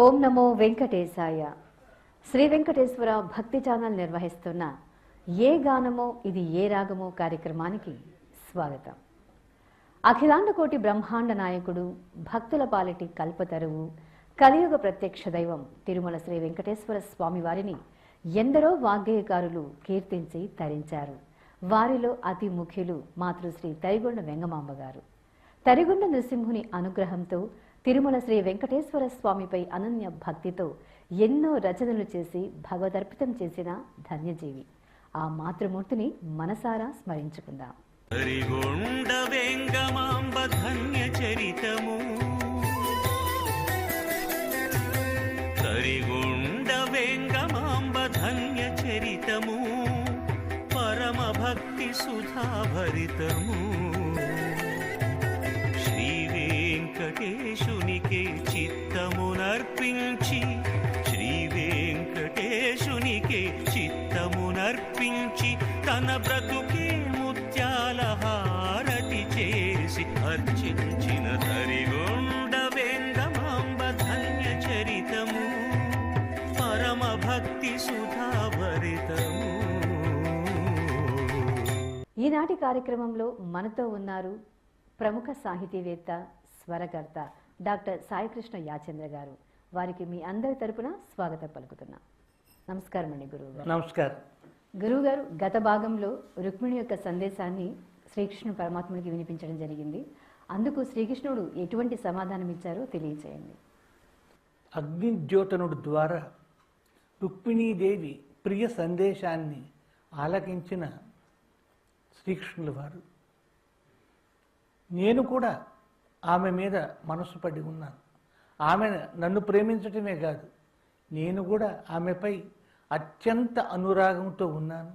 ఓం నమో వెంకటేశాయ. శ్రీ వెంకటేశ్వర భక్తి ఛానల్ నిర్వహిస్తున్న ఏ గానమో ఇది ఏ రాగమో కార్యక్రమానికి స్వాగతం. అఖిలాండ కోటి బ్రహ్మాండ నాయకుడు, భక్తుల పాలిటి కల్పతరువు, కలియుగ ప్రత్యక్ష దైవం తిరుమల శ్రీ వెంకటేశ్వర స్వామి వారిని ఎందరో వాగ్గేయకారులు కీర్తించి తరించారు. వారిలో అతి ముఖ్యులు మాతృశ్రీ తరిగొండ వెంగమాంబ గారు. తరిగొండ నృసింహుని అనుగ్రహంతో తిరుమల శ్రీ వెంకటేశ్వర స్వామిపై అనన్య భక్తితో ఎన్నో రచనలు చేసి భగవదర్పితం చేసిన ధన్యజీవి. ఆ మాతృమూర్తిని మనసారా స్మరించుకుందాం. తరిగొండ వెంగమాంబ ధన్య చరితము, తరిగొండ వెంగమాంబ ధన్య చరితము, పరమ భక్తి సుధాభరితము. శ్రీ వెంకటేశునికే చిత్తమునర్పించి, శ్రీ వెంకటేశునికే చిత్తమునర్పించి తన బ్రతుకే ముత్యాల హారతి చేసి అర్చించిన తరిగొండ వెంగమాంబ ధన్య చరితము, పరమ భక్తి సుధాభరితము. ఈనాటి కార్యక్రమంలో మనతో ఉన్నారు ప్రముఖ సాహితీవేత్త, స్వరకర్త డాక్టర్ సాయికృష్ణ యాచంద్ర గారు. వారికి మీ అందరి తరపున స్వాగతం పలుకుతున్నా. నమస్కారం అండి గురువు గారు. నమస్కారం గురువు గారు. గత భాగంలో రుక్మిణి యొక్క సందేశాన్ని శ్రీకృష్ణ పరమాత్మకి వినిపించడం జరిగింది. అందుకు శ్రీకృష్ణుడు ఎటువంటి సమాధానం ఇచ్చారో తెలియచేయండి. అగ్నిజ్యోతనుడు ద్వారా రుక్మిణీదేవి ప్రియ సందేశాన్ని ఆలకించిన శ్రీకృష్ణుల వారు, నేను కూడా ఆమె మీద మనసు పడి ఉన్నాను. ఆమె నన్ను ప్రేమించటమే కాదు, నేను కూడా ఆమెపై అత్యంత అనురాగంతో ఉన్నాను.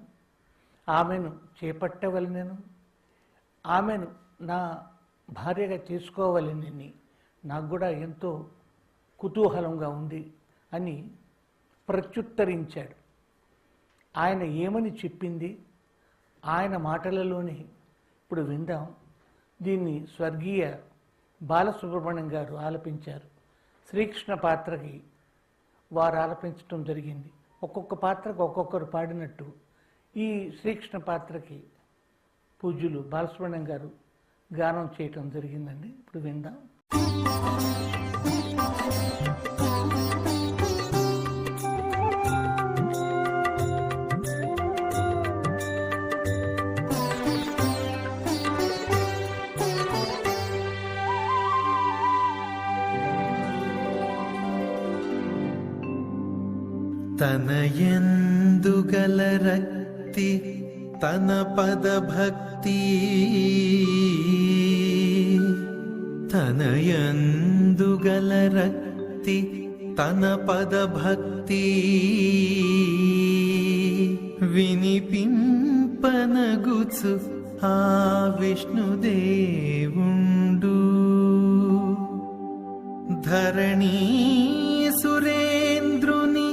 ఆమెను చేపట్టవలనను, ఆమెను నా భార్యగా చేసుకోవాలని నాకు కూడా ఎంతో కుతూహలంగా ఉంది అని ప్రత్యుత్తరించాడు. ఆయన ఏమని చెప్పింది ఆయన మాటలలోనే ఇప్పుడు విందాం. దీన్ని స్వర్గీయ బాలసుబ్రహ్మణ్యం గారు ఆలపించారు. శ్రీకృష్ణ పాత్రకి వారు ఆలపించడం జరిగింది. ఒక్కొక్క పాత్రకు ఒక్కొక్కరు పాడినట్టు ఈ శ్రీకృష్ణ పాత్రకి పూజ్యులు బాలసుబ్రహ్మణ్యం గారు గానం చేయటం జరిగిందండి. ఇప్పుడు విందాం. తనయందుగల రక్తి తన పద భక్తి, తనయందుగల రక్తి తన పద భక్తి, వినిపింపనగుచు ఆ విష్ణుదేవుండు, ధరణీ సురేంద్రుని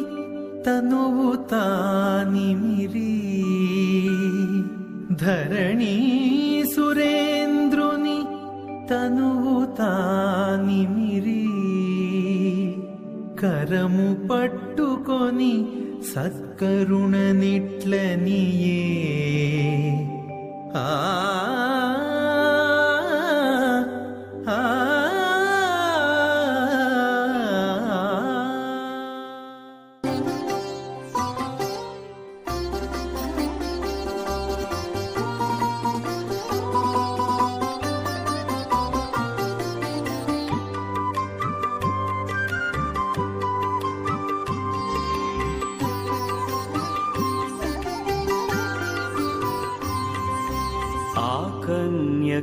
తనువు తానిమిరి, ధరణీ సురేంద్రుని తనువు తానిమిరి, కరము పట్టుకొని సత్కరుణనిట్లనియే ఆ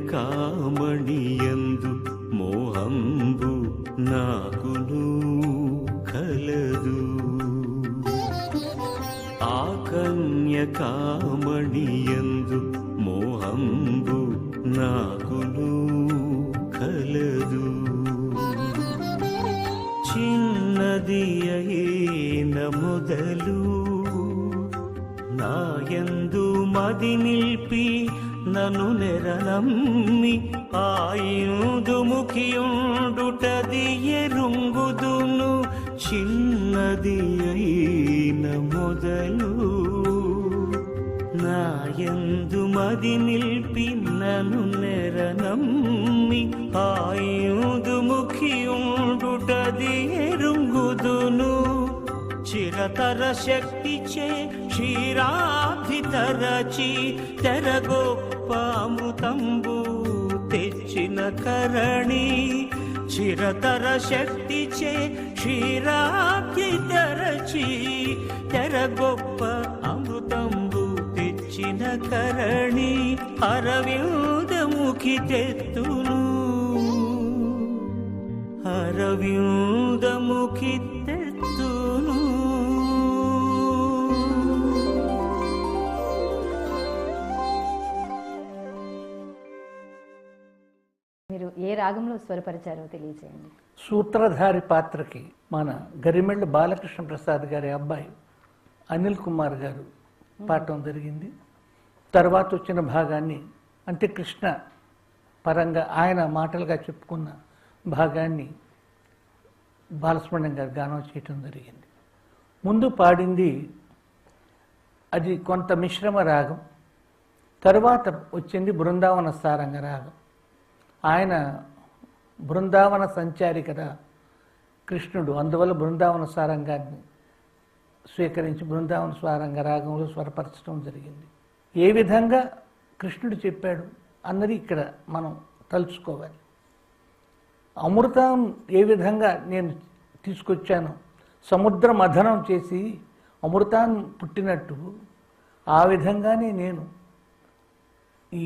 కన్యకామణియందు మోహంబు నాకును కలదు, ఆ కన్యకామణియందు మోహంబు నాకును కలదు, చిన్నది అయిన మొదలు నాయందు మది నిల్పి నను నెరనమ్మి ఆయుధుముఖియుండుటది ఎరుంగుదును చిన్నది అయిన మొదలు నాయందు మది నిల్పి నను నెరనమ్మి ఆయుధు ముఖియుండుటది ఎరుంగుదును చిరతర శక్తిచే క్షీరాబ్ధి తరచి తెరగొప్ప అమృతంబు తెచ్చిన కరణి చిరతర శక్తిచే క్షీరాబ్ధి తరచి తెరగొప్ప అమృతంబు తెచ్చిన కరణి అరవిందముఖి తెత్తును అరవిందముఖి తెత్తును. మీరు ఏ రాగంలో స్వరపరిచారో తెలియజేయండి. సూత్రధారి పాత్రకి మన గరిమెళ్ళ బాలకృష్ణ ప్రసాద్ గారి అబ్బాయి అనిల్ కుమార్ గారు పాడటం జరిగింది. తర్వాత వచ్చిన భాగాన్ని అంటే కృష్ణ పరంగా ఆయన మాటలుగా చెప్పుకున్న భాగాన్ని బాలసుబ్రహ్మణ్యం గారు గానం చేయటం జరిగింది. ముందు పాడింది అది కొంత మిశ్రమ రాగం, తర్వాత వచ్చింది బృందావన సారంగ రాగం. ఆయన బృందావన సంచారి కదా కృష్ణుడు, అందువల్ల బృందావన సారంగాన్ని స్వీకరించి బృందావన సారంగ రాగంలో స్వరపరచడం జరిగింది. ఏ విధంగా కృష్ణుడు చెప్పాడు అన్నది ఇక్కడ మనం తలుచుకోవాలి. అమృతం ఏ విధంగా నేను తీసుకొచ్చాను, సముద్ర మథనం చేసి అమృతాన్ని పుట్టినట్టు ఆ విధంగానే నేను ఈ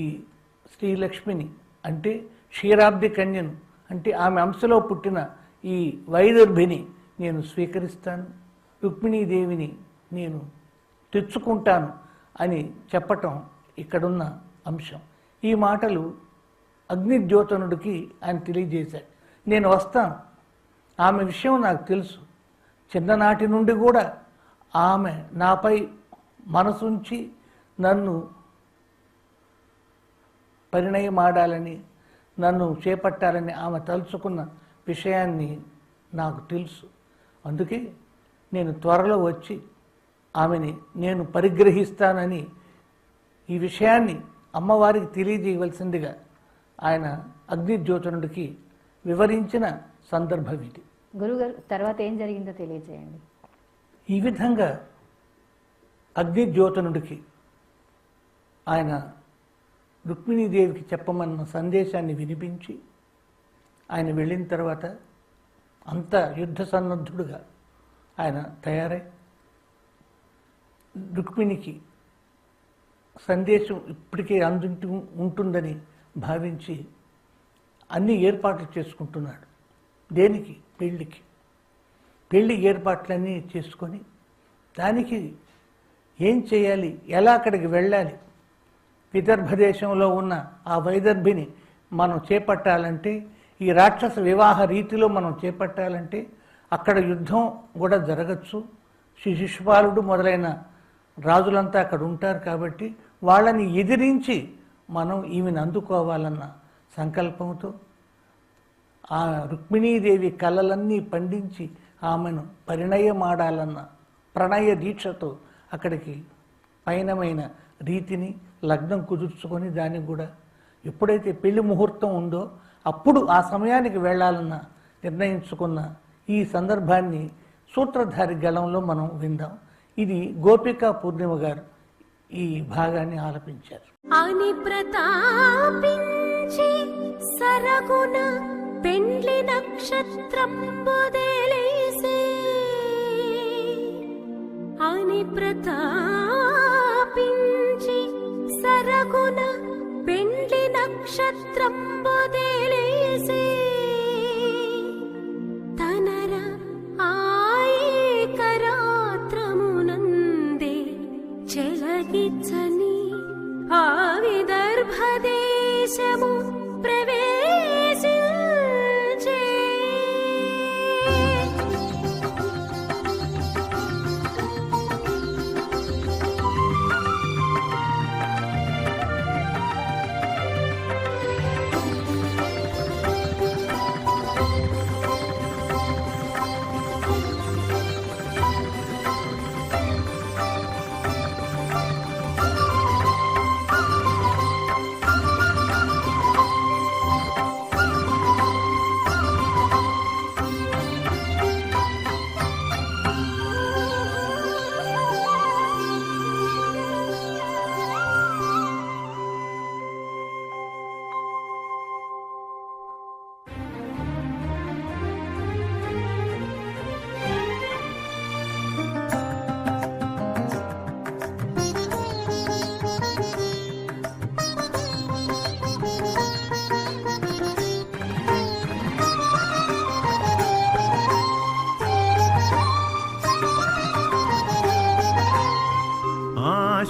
శ్రీలక్ష్మిని అంటే క్షీరాబ్ది కన్యను అంటే ఆమె అంశలో పుట్టిన ఈ వైదర్భిని నేను స్వీకరిస్తాను, రుక్మిణీదేవిని నేను తెచ్చుకుంటాను అని చెప్పటం ఇక్కడున్న అంశం. ఈ మాటలు అగ్నిద్యోతనుడికి ఆయన తెలియజేశాడు. నేను వస్తాను, ఆమె విషయం నాకు తెలుసు, చిన్ననాటి నుండి కూడా ఆమె నాపై మనసుంచి నన్ను పరిణయమాడాలని నన్ను చేపట్టాలని ఆమె తలుచుకున్న విషయాన్ని నాకు తెలుసు. అందుకే నేను త్వరలో వచ్చి ఆమెని నేను పరిగ్రహిస్తానని ఈ విషయాన్ని అమ్మవారికి తెలియజేయవలసిందిగా ఆయన అగ్నిజ్యోతనుడికి వివరించిన సందర్భం ఇది. గురుగారు తర్వాత ఏం జరిగిందో తెలియజేయండి. ఈ విధంగా అగ్నిజ్యోతనుడికి ఆయన రుక్మిణీదేవికి చెప్పమన్న సందేశాన్ని వినిపించి ఆయన వెళ్ళిన తర్వాత అంత యుద్ధ సన్నద్ధుడుగా ఆయన తయారై రుక్మిణికి సందేశం ఇప్పటికే ఉంటుందని భావించి అన్ని ఏర్పాట్లు చేసుకుంటున్నాడు. దేనికి? పెళ్ళికి. పెళ్ళి ఏర్పాట్లన్నీ చేసుకొని దానికి ఏం చేయాలి, ఎలా అక్కడికి వెళ్ళాలి, విదర్భ దేశంలో ఉన్న ఆ వైదర్భిని మనం చేపట్టాలంటే, ఈ రాక్షస వివాహ రీతిలో మనం చేపట్టాలంటే అక్కడ యుద్ధం కూడా జరగచ్చు. శిశుపాలుడు మొదలైన రాజులంతా అక్కడ ఉంటారు కాబట్టి వాళ్ళని ఎదిరించి మనం ఈమెను అందుకోవాలన్న సంకల్పంతో ఆ రుక్మిణీదేవి కళలన్నీ పండించి ఆమెను పరిణయమాడాలన్న ప్రణయ దీక్షతో అక్కడికి పయనమైన రీతిని లగ్నం కుదుర్చుకొని దానికి కూడా ఎప్పుడైతే పెళ్లి ముహూర్తం ఉందో అప్పుడు ఆ సమయానికి వెళ్ళాలన్న నిర్ణయించుకున్న ఈ సందర్భాన్ని సూత్రధారి గళంలో మనం విందాం. ఇది గోపికా పూర్ణిమ గారు ఈ భాగాన్ని ఆలపించారు. అని ప్రతాపించి సరగున పెండ్లి నక్షత్రంబుదేలేసే అని ప్రతాపించి సరగున పెండ్లి నక్షత్రంబుదేలేసే తనర ఆయకరాత్రమునందే చెలగిచ్చని ఆ విదర్భదేశము ప్రవేశించే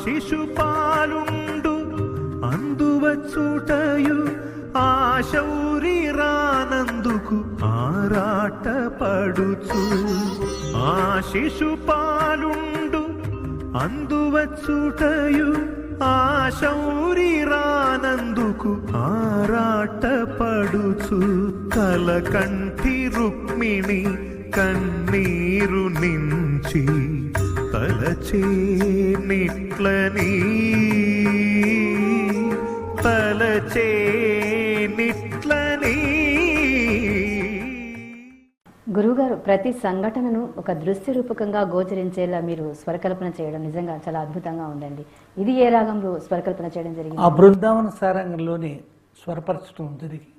శిశుపాలుండు అందువచ్చుటయు ఆ శౌరి రానందుకు ఆరాటపడుచు ఆ శిశుపాలుండు అందువచ్చుటయు ఆ శౌరి రానందుకు ఆరాటపడుచు కలకంఠి రుక్మిణి కన్నీరు నించి తలచేనిట్లని తలచేనిట్లని. గురువుగారు, ప్రతి సంఘటనను ఒక దృశ్య రూపకంగా గోచరించేలా మీరు స్వరకల్పన చేయడం నిజంగా చాలా అద్భుతంగా ఉందండి. ఇది ఏ రాగంలో స్వరకల్పన చేయడం జరిగింది? ఆ బృందావన సారంగంలోనే స్వరపరచడం జరిగి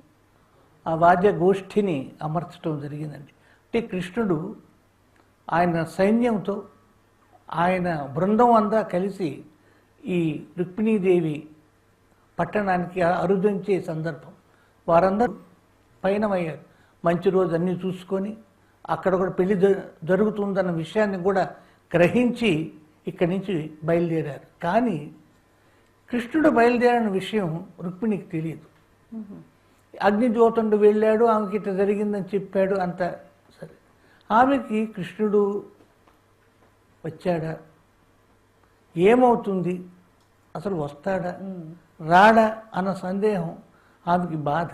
ఆ వాద్య గోష్ఠిని అమర్చడం జరిగిందండి. అంటే కృష్ణుడు ఆయన సైన్యంతో ఆయన బృందం అంతా కలిసి ఈ రుక్మిణీదేవి పట్టణానికి అరుదించే సందర్భం. వారందరూ పయనమయ్యారు. మంచి రోజు అన్నీ చూసుకొని అక్కడ కూడా పెళ్లి జరుగుతుందన్న విషయాన్ని కూడా గ్రహించి ఇక్కడి నుంచి బయలుదేరారు. కానీ కృష్ణుడు బయలుదేరిన విషయం రుక్మిణికి తెలియదు. అగ్నిజ్యోతుడు వెళ్ళాడు, ఆమెకి ఇట్లా జరిగిందని చెప్పాడు, అంత సరే. ఆమెకి కృష్ణుడు వచ్చాడా, ఏమవుతుంది, అసలు వస్తాడా రాడా అన్న సందేహం ఆమెకి, బాధ,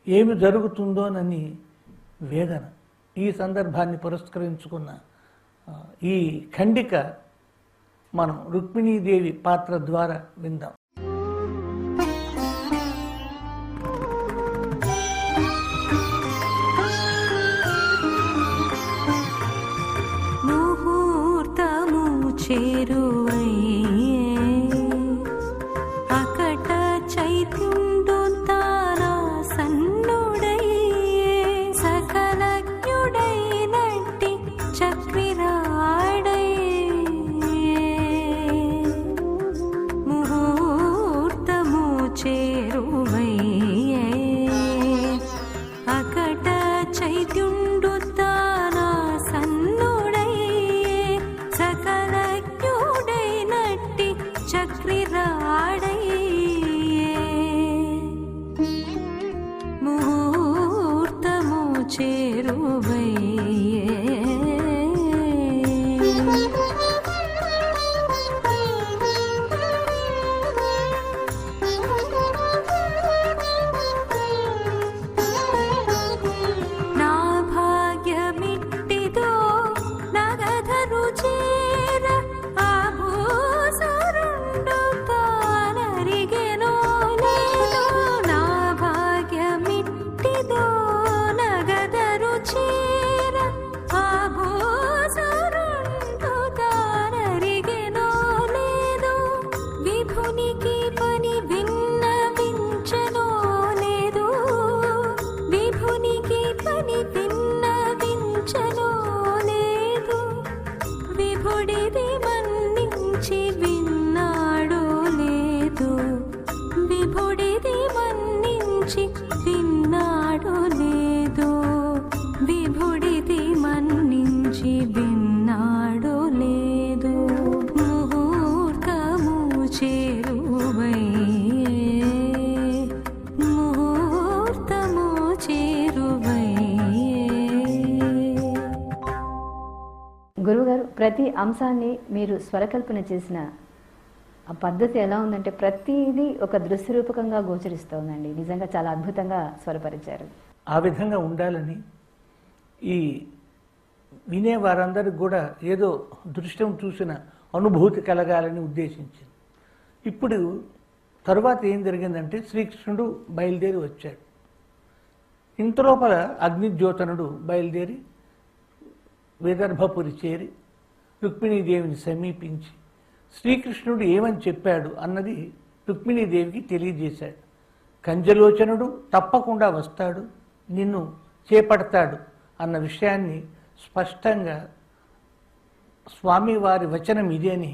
ఏమి జరుగుతుందోనని వేదన. ఈ సందర్భాన్ని పురస్కరించుకున్న ఈ ఖండిక మనం రుక్మిణీదేవి పాత్ర ద్వారా విందాం. ముహూర్తము చేరువయ్యే అకట చైత్యుండు తానా సన్నుడయ్యే సకలజ్ఞుడైనట్టి చక్రిరాడయ్యే ముహూర్తము చేరువయ్యే అకట చైత్యుండు తానా సన్నుడయ్యే సకలజ్ఞుడైనట్టి చక్రిరాడయ్యే ముహూర్తము చేరువయ్యే. నా భాగ్యమిట్టిదో నగధరు చేర ఆభూసురుండు తానరిగెనో లేదో. నా భాగ్యమిట్టిదో నగధరు చేర ఆభూసురుండు తానరిగెనో లేదో. విభునికి పని విన్నవించనో లేదు, విభునికి పని విన్నవించనో లేదు. విభుడిది మన్నించి విన్నాడో లేదు, విభుడిది మన్నించి విన్నాడో లేదు, విభుడిది మన్నించి విన్నాడో లేదు. ముహూర్తము చేరువయ్యే ముహూర్తము చేరువయ్యే. గురువుగారు, ప్రతి అంశాన్ని మీరు స్వరకల్పన చేసిన ఆ పద్ధతి ఎలా ఉందంటే ప్రతిదీ ఒక దృశ్య రూపకంగా గోచరిస్తోందండి. నిజంగా చాలా అద్భుతంగా స్వరపరిచారు. ఆ విధంగా ఉండాలని ఈ వినే వారందరికి కూడా ఏదో దృశ్యం చూసిన అనుభూతి కలగాలని ఉద్దేశించింది. ఇప్పుడు తరువాత ఏం జరిగిందంటే శ్రీకృష్ణుడు బయలుదేరి వచ్చాడు. ఇంతలోపల అగ్నిజ్యోతనుడు బయలుదేరి విదర్భపురి చేరి రుక్మిణీదేవిని సమీపించి శ్రీకృష్ణుడు ఏమని చెప్పాడు అన్నది రుక్మిణీదేవికి తెలియజేశాడు. కంజలోచనుడు తప్పకుండా వస్తాడు, నిన్ను చేపడతాడు అన్న విషయాన్ని స్పష్టంగా స్వామివారి వచనం ఇదేని,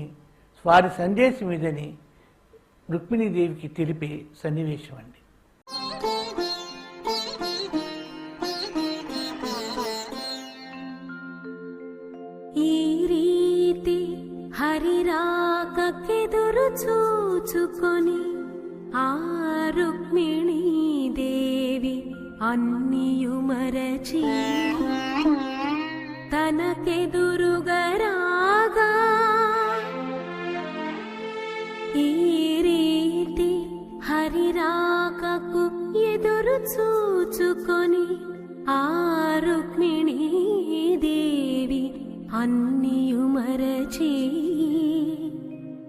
వారి సందేశం ఇదని రుక్మిణీదేవికి తెలిపే సన్నివేశం అండి. ఈ రీతి హరిరా చూచుకొని ఆ రుక్మిణీ దేవి అన్నియు మరచి తనకెదురుగా రాగా ఈ రీతి హరిరాకకు ఎదురు చూచుకొని ఆ రుక్మిణీ దేవి అన్నియు మరచి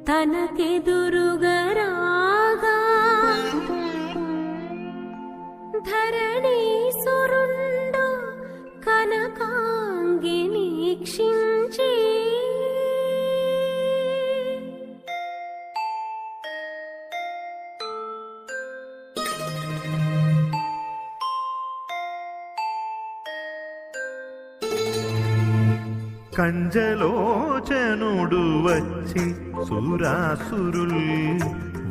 తనకెదురుగా రాగా ధరణీసురుండు కనకాంగిని క్షించి కంజలోచనుడు వచ్చి సురాసురుల్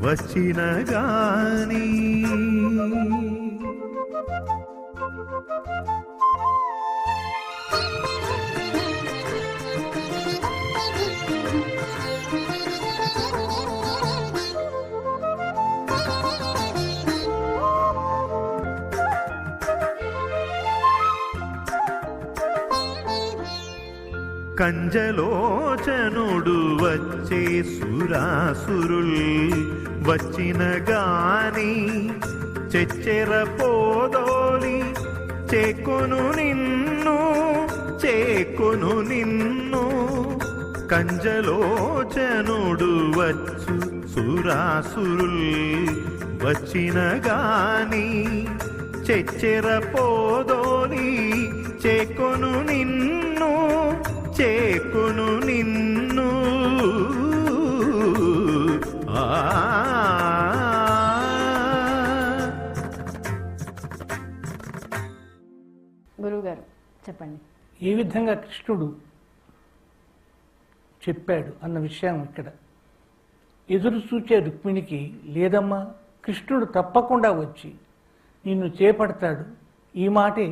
వచ్చిన గాని కంజలోచనుడు వచ్చే సురాసురుల్ వచ్చిన గాని చెచ్చెర పోదోలి చేకొను నిన్ను కంజలోచనుడు వచ్చు సురాసురుల్ వచ్చిన గాని చెచ్చెర పోదోలి చేకొను నిన్ను గురువుగారు చెప్పండి. ఏ విధంగా కృష్ణుడు చెప్పాడు అన్న విషయం ఇక్కడ ఎదురు చూచే రుక్మిణికి లేదమ్మా, కృష్ణుడు తప్పకుండా వచ్చి నిన్ను చేపడతాడు. ఈ మాటే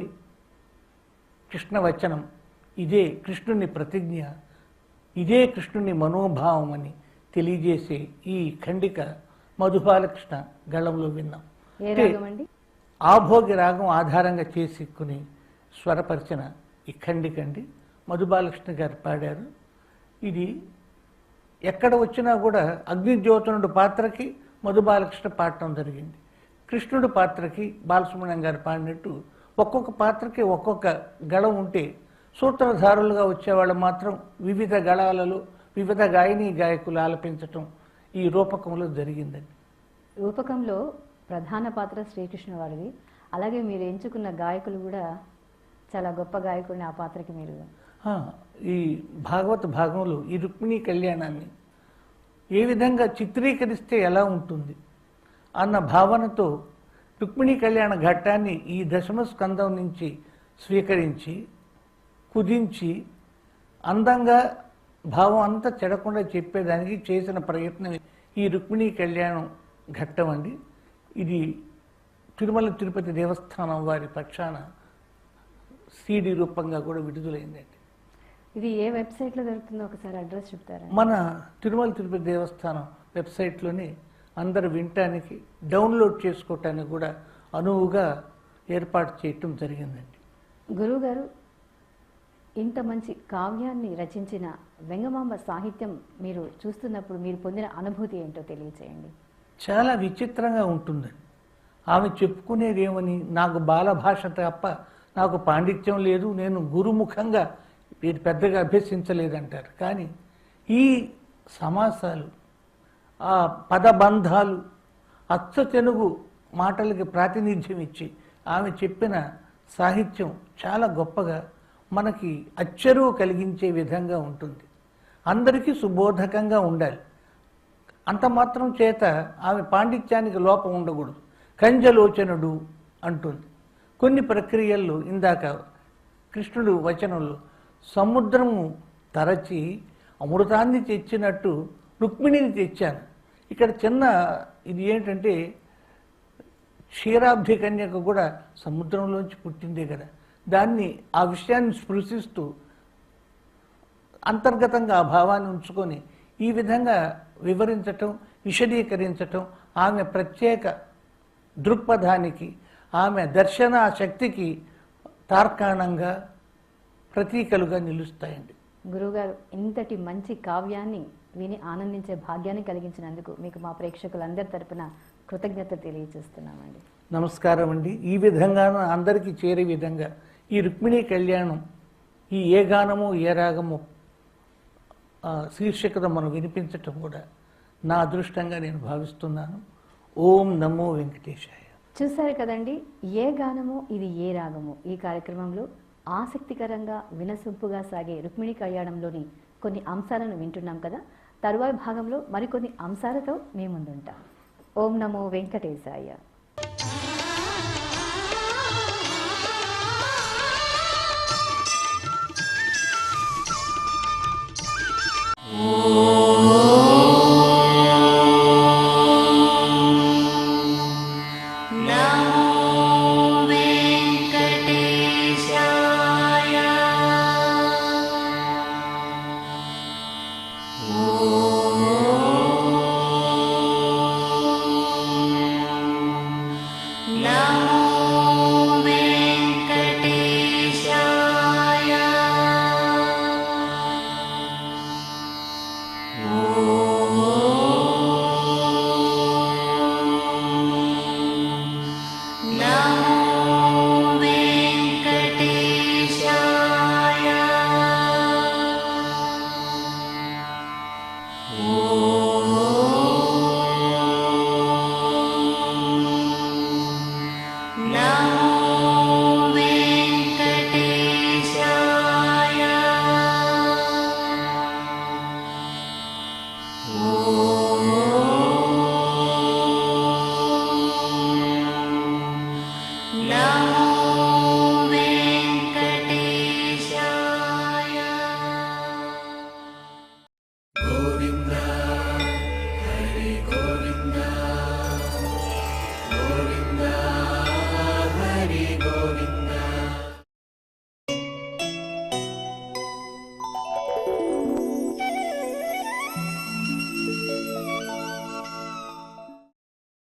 కృష్ణవచనం, ఇదే కృష్ణుని ప్రతిజ్ఞ, ఇదే కృష్ణుని మనోభావం అని తెలియజేసే ఈ ఖండిక మధుబాలకృష్ణ గళంలో విన్నాం. ఏ రాగం అండి? ఆభోగి రాగం ఆధారంగా చేసుకుని స్వరపరిచిన ఈ ఖండిక అండి. మధుబాలకృష్ణ గారు పాడారు. ఇది ఎక్కడ వచ్చినా కూడా అగ్నిజ్యోతనుడు పాత్రకి మధుబాలకృష్ణ పాడటం జరిగింది. కృష్ణుడు పాత్రకి బాలసుబ్రహ్మణ్యం గారు పాడినట్టు ఒక్కొక్క పాత్రకి ఒక్కొక్క గళం ఉంటే సూత్రధారులుగా వచ్చేవాళ్ళు మాత్రం వివిధ గళాలలో వివిధ గాయని గాయకులు ఆలపించటం ఈ రూపకంలో జరిగిందండి. రూపకంలో ప్రధాన పాత్ర శ్రీకృష్ణ వారిది. అలాగే మీరు ఎంచుకున్న గాయకులు కూడా చాలా గొప్ప గాయకుడిని ఆ పాత్రకి మీరు ఈ భాగవత భాగంలో ఈ రుక్మిణీ కళ్యాణాన్ని ఏ విధంగా చిత్రీకరిస్తే ఎలా ఉంటుంది అన్న భావనతో రుక్మిణీ కళ్యాణ ఘట్టాన్ని ఈ దశమ స్కందం నుంచి స్వీకరించి కుదించి అందంగా భావం అంతా చెడకుండా చెప్పేదానికి చేసిన ప్రయత్నం ఈ రుక్మిణీ కళ్యాణం ఘట్టం అండి. ఇది తిరుమల తిరుపతి దేవస్థానం వారి పక్షాన సీడీ రూపంగా కూడా విడుదలైందండి. ఇది ఏ వెబ్సైట్లో దొరుకుతుందో ఒకసారి అడ్రస్ చెప్తారా? మన తిరుమల తిరుపతి దేవస్థానం వెబ్సైట్లోనే అందరు వినటానికి డౌన్లోడ్ చేసుకోవటానికి కూడా అనువుగా ఏర్పాటు చేయటం జరిగిందండి. గురువుగారు, ఇంత మంచి కావ్యాన్ని రచించిన వెంగమాంబ సాహిత్యం మీరు చూస్తున్నప్పుడు మీరు పొందిన అనుభూతి ఏంటో తెలియచేయండి. చాలా విచిత్రంగా ఉంటుందండి. ఆమె చెప్పుకునేదేమని, నాకు బాలభాష తప్ప నాకు పాండిత్యం లేదు, నేను గురుముఖంగా వీటి పెద్దగా అభ్యసించలేదంటారు. కానీ ఈ సమాసాలు, ఆ పదబంధాలు, అచ్చ తెలుగు మాటలకి ప్రాతినిధ్యం ఇచ్చి ఆమె చెప్పిన సాహిత్యం చాలా గొప్పగా మనకి అచ్చరువు కలిగించే విధంగా ఉంటుంది. అందరికీ సుబోధకంగా ఉండాలి. అంత మాత్రం చేత ఆమె పాండిత్యానికి లోపం ఉండకూడదు. కంజలోచనుడు అంటుంది. కొన్ని ప్రక్రియల్లో ఇందాక కృష్ణుడు వచనంలో సముద్రము తరచి అమృతాన్ని తెచ్చినట్టు రుక్మిణిని తెచ్చాను. ఇక్కడ చిన్న ఇది ఏంటంటే క్షీరాబ్ధి కన్యక కూడా సముద్రంలోంచి పుట్టిందే కదా, దాన్ని ఆ విషయాన్ని స్పృశిస్తూ అంతర్గతంగా ఆ భావాన్ని ఉంచుకొని ఈ విధంగా వివరించటం, విశదీకరించటం ఆమె ప్రత్యేక దృక్పథానికి, ఆమె దర్శన శక్తికి తార్కాణంగా, ప్రతీకలుగా నిలుస్తాయండి. గురువుగారు, ఇంతటి మంచి కావ్యాన్ని విని ఆనందించే భాగ్యాన్ని కలిగించినందుకు మీకు మా ప్రేక్షకులందరి తరపున కృతజ్ఞత తెలియజేస్తున్నామండి. నమస్కారం అండి. ఈ విధంగా అందరికీ చేరే విధంగా ఈ రుక్మిణీ కళ్యాణం, ఈ ఏ గానము ఏ రాగము శీర్షికతో మనం వినిపించటం కూడా నా అదృష్టంగా నేను భావిస్తున్నాను. ఓం నమో వెంకటేశాయ. చూశారు కదండి, ఏ గానము ఇది ఏ రాగము ఈ కార్యక్రమంలో ఆసక్తికరంగా వినసొంపుగా సాగే రుక్మిణీ కళ్యాణంలోని కొన్ని అంశాలను వింటున్నాం కదా. తరువాయి భాగంలో మరికొన్ని అంశాలతో మీ ముందుంటాం. ఓం నమో వెంకటేశాయ.